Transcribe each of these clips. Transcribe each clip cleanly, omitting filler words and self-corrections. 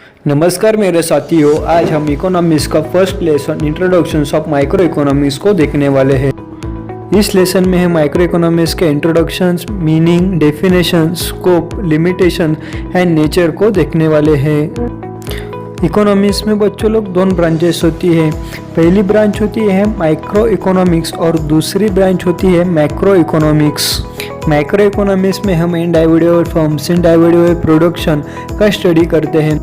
नमस्कार मेरे साथियों, आज हम इकोनॉमिक्स का first lesson introduction of micro economics को देखने वाले हैं। इस लेसन में हम माइक्रो इकोनॉमिक्स के introductions, meaning, definition, scope, limitation and nature को देखने वाले हैं। इकोनॉमिक्स में बच्चों लोग दोनों ब्रांचेस होती है। पहली ब्रांच होती है माइक्रो इकोनॉमिक्स और दूसरी ब्रांच होती है मैक्रो इकोनॉमिक्स। माइक्रो इकोनॉमिक्स में हम इंडिविजुअल फर्म्स, इंडिविजुअल प्रोडक्शन का स्टडी करते हैं।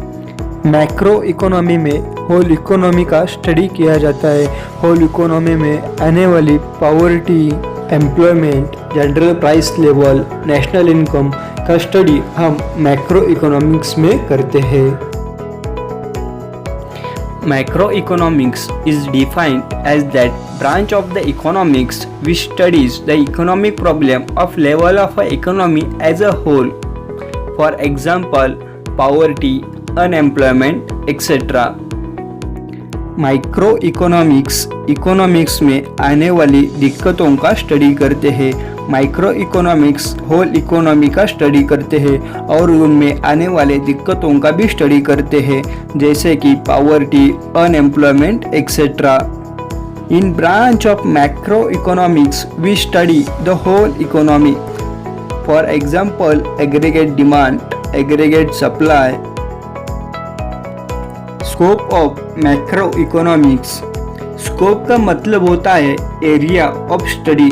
मैक्रो इकोनॉमी में होल इकोनॉमी का स्टडी किया जाता है। होल इकोनॉमी में आने वाली poverty, employment, general price level, national income का स्टडी हम मैक्रो इकोनॉमिक्स में करते हैं। Macroeconomics is defined as that branch of the economics which studies the economic problem of level of an economy as a whole. For example, poverty, unemployment, etc. Micro economics में आने वाली दिक्कतों का study करते हैं। माइक्रो इकोनॉमिक्स होल इकोनॉमी का study करते हैं और उनमें आने वाले दिक्कतों का भी स्टडी करते हैं, जैसे कि poverty, unemployment etcetera. In branch of macro economics we study the whole economy. For example, aggregate demand, aggregate supply. Scope of macro economics. Scope का मतलब होता है area of study.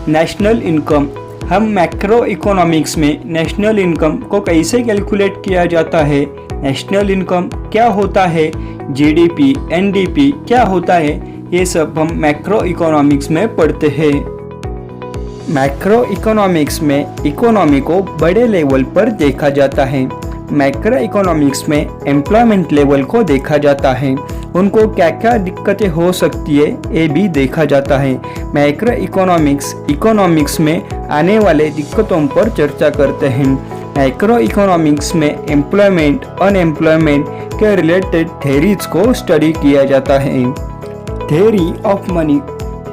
National income. हम मैक्रो इकोनॉमिक्स में national income को कैसे calculate किया जाता है, नेशनल इनकम क्या होता है, जीडीपी, एनडीपी क्या होता है, ये सब हम मैक्रो इकोनॉमिक्स में पढ़ते हैं। मैक्रो इकोनॉमिक्स में इकोनॉमी को बड़े लेवल पर देखा जाता है। मैक्रो इकोनॉमिक्स में एम्प्लॉयमेंट लेवल को देखा जाता है, उनको क्या क्या दिक्कतें हो सकती है ये भी देखा जाता है। मैक्रो इकोनॉमिक्स में आने वाले दिक्कतों पर चर्चा करते हैं। मैक्रो इकोनॉमिक्स में एम्प्लॉयमेंट, अनएम्प्लॉयमेंट के रिलेटेड थेरीज को स्टडी किया जाता है। Theory of money.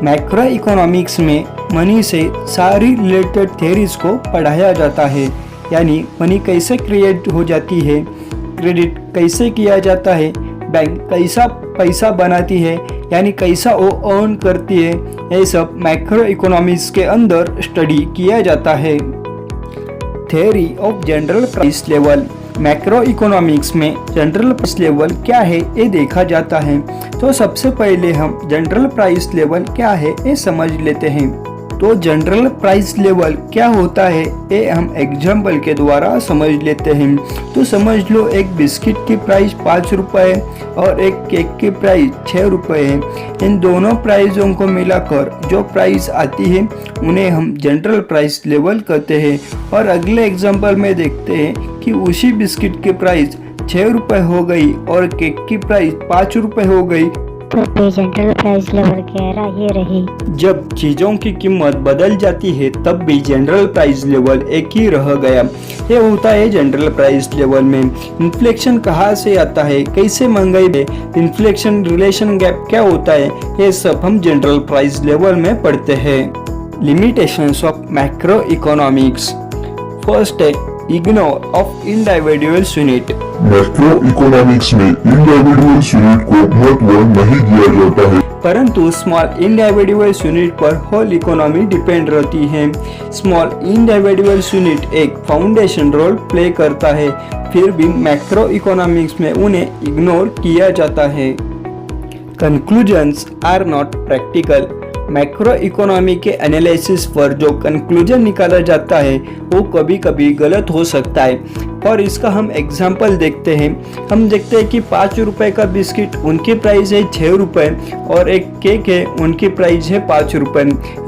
Macro economics में मनी से सारी रिलेटेड थेरीज को पढ़ाया जाता है, यानी मनी कैसे क्रिएट हो जाती है, क्रेडिट कैसे किया जाता है, बैंक कैसा पैसा बनाती है, यानी कैसा वो अर्न करती है, ये सब मैक्रो इकोनॉमिक्स के अंदर स्टडी किया जाता है। Theory of general price level. Macro economics में जनरल प्राइस लेवल क्या है ये देखा जाता है। तो सबसे पहले हम जनरल प्राइस लेवल क्या है ये समझ लेते हैं। तो जनरल प्राइस लेवल क्या होता है ये हम एग्जाम्पल के द्वारा समझ लेते हैं। तो समझ लो, एक बिस्किट की प्राइस 5 रुपये और एक केक की प्राइस 6 रुपये है। इन दोनों प्राइसों को मिलाकर जो प्राइस आती है उन्हें हम जनरल प्राइस लेवल कहते हैं। और अगले एग्जाम्पल में देखते हैं कि उसी बिस्किट की प्राइस 6 रुपये हो गई और केक की प्राइस 5 रुपये हो गई, जनरल प्राइस लेवल कह रहा ये रही। जब चीजों की कीमत बदल जाती है तब भी जनरल प्राइस लेवल एक ही रह गया। ये होता है जनरल प्राइस लेवल में। इन्फ्लेशन कहाँ से आता है, कैसे महंगाई में इन्फ्लेशन रिलेशन गैप क्या होता है, ये सब हम जनरल प्राइस लेवल में पढ़ते हैं। Limitations of macro economics. First है ignore of individual unit. Macro economics में इंडिविजुअल यूनिट को महत्व नहीं दिया जाता है, परंतु स्मॉल इंडिविजुअल यूनिट पर होल इकोनॉमी डिपेंड रहती है। स्मॉल इंडिविजुअल यूनिट एक फाउंडेशन रोल प्ले करता है, फिर भी मैक्रो इकोनॉमिक्स में उन्हें इग्नोर किया जाता है। Conclusions are not practical. Macro economy के एनालिसिस पर जो कंक्लूजन निकाला जाता है वो कभी कभी गलत हो सकता है। और इसका हम एग्जाम्पल देखते हैं। हम देखते हैं कि 5 रुपए का बिस्किट उनकी प्राइस है 6 रुपये और एक केक है उनकी प्राइस है 5 रुपये।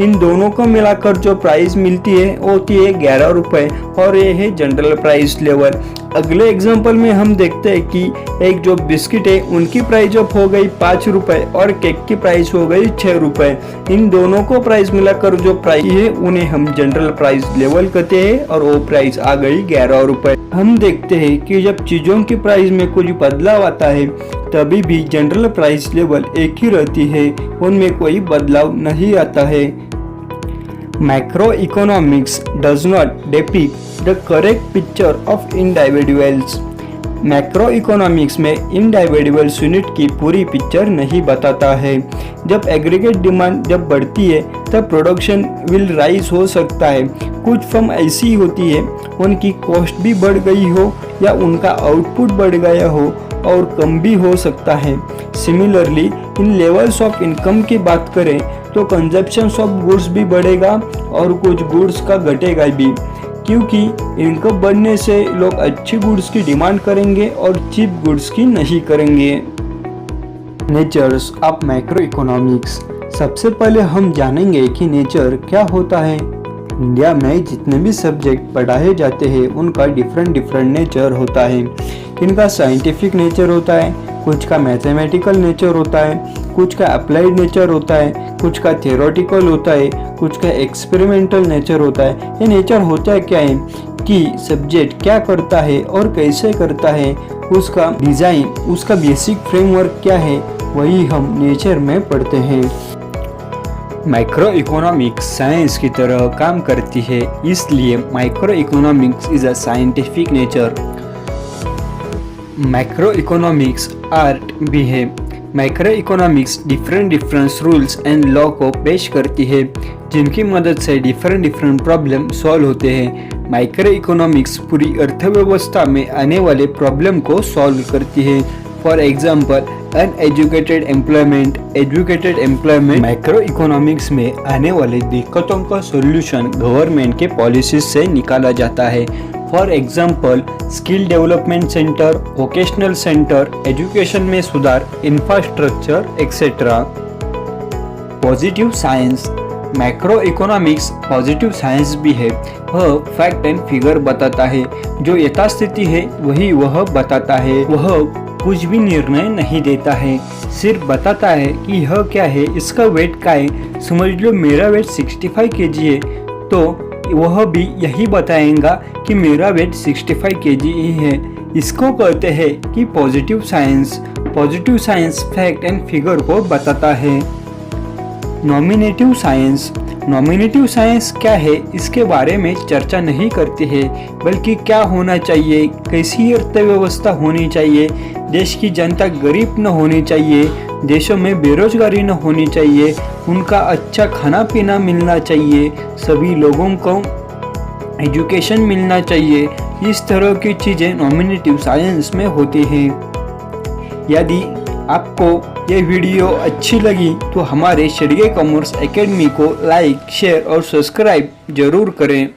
इन दोनों को मिलाकर जो प्राइस मिलती है वो होती है 11 रुपये और ये है जनरल प्राइस लेवल। अगले एग्जाम्पल में हम देखते हैं कि एक जो बिस्किट है उनकी प्राइस अब हो गई 5 रुपये और केक की प्राइस हो गई 6 रुपये। इन दोनों को प्राइस मिलाकर जो प्राइस है उन्हें हम जनरल प्राइस लेवल कहते हैं और वो प्राइस आ गई 11 रुपये। हम देखते हैं कि जब चीज़ों की प्राइस में कुछ बदलाव आता है तभी भी जनरल प्राइस लेवल एक ही रहती है, उनमें कोई बदलाव नहीं आता है। Macroeconomics does not depict the correct picture of individuals. Macroeconomics में इंडिविजुअल्स यूनिट की पूरी पिक्चर नहीं बताता है। जब एग्रीगेट डिमांड जब बढ़ती है तब प्रोडक्शन विल राइज हो सकता है। कुछ फर्म ऐसी होती है उनकी कॉस्ट भी बढ़ गई हो या उनका आउटपुट बढ़ गया हो और कम भी हो सकता है। Similarly in levels of income की बात करें तो कंजप्शन ऑफ गुड्स भी बढ़ेगा और कुछ गुड्स का घटेगा भी, क्योंकि इनकम बढ़ने से लोग अच्छी गुड्स की डिमांड करेंगे और चीप गुड्स की नहीं करेंगे। Natures of macro economics. सबसे पहले हम जानेंगे कि नेचर क्या होता है। इंडिया में जितने भी सब्जेक्ट पढ़ाए जाते हैं उनका डिफरेंट नेचर होता है। इनका साइंटिफिक नेचर होता है, कुछ का मैथमेटिकल नेचर होता है, कुछ का अप्लाइड नेचर होता है, कुछ का थियोरेटिकल होता है, कुछ का एक्सपेरिमेंटल नेचर होता है। ये नेचर होता है क्या है कि सब्जेक्ट क्या करता है और कैसे करता है, उसका डिज़ाइन, उसका बेसिक फ्रेमवर्क क्या है, वही हम नेचर में पढ़ते हैं। माइक्रो इकोनॉमिक्स साइंस की तरह काम करती है, इसलिए micro economics is a scientific nature. Macro economics art भी है। Macro economics different rules and law को पेश करती है, जिनकी मदद से डिफरेंट प्रॉब्लम सॉल्व होते हैं। माइक्रो इकोनॉमिक्स पूरी अर्थव्यवस्था में आने वाले प्रॉब्लम को सॉल्व करती है। For example uneducated employment, educated employment. Macro economics में आने वाले दिक्कतों का सोल्यूशन गवर्नमेंट के पॉलिसीज से निकाला जाता है। For example skill development centre, vocational centre, education में सुधार, infrastructure etcetera. Positive science. Macro economics positive science भी है। वह फैक्ट एंड फिगर बताता है, जो यथास्थिति है वही वह बताता है। वह कुछ भी निर्णय नहीं देता है, सिर्फ बताता है कि यह क्या है, इसका वेट क्या है। समझ लो मेरा वेट 65 kg है, तो वह भी यही बताएगा कि मेरा वेट 65 kg ही है। इसको कहते हैं कि positive science. Positive science fact and figure को बताता है। Nominative science. नॉमिनेटिव साइंस क्या है इसके बारे में चर्चा नहीं करती है, बल्कि क्या होना चाहिए, कैसी अर्थव्यवस्था होनी चाहिए, देश की जनता गरीब न होनी चाहिए, देशों में बेरोजगारी न होनी चाहिए, उनका अच्छा खाना पीना मिलना चाहिए, सभी लोगों को एजुकेशन मिलना चाहिए। इस तरह की चीज़ें नॉमिनेटिव साइंस में होती हैं। यदि आपको ये वीडियो अच्छी लगी तो हमारे श्रेय कॉमर्स एकेडमी को लाइक, शेयर और सब्सक्राइब जरूर करें।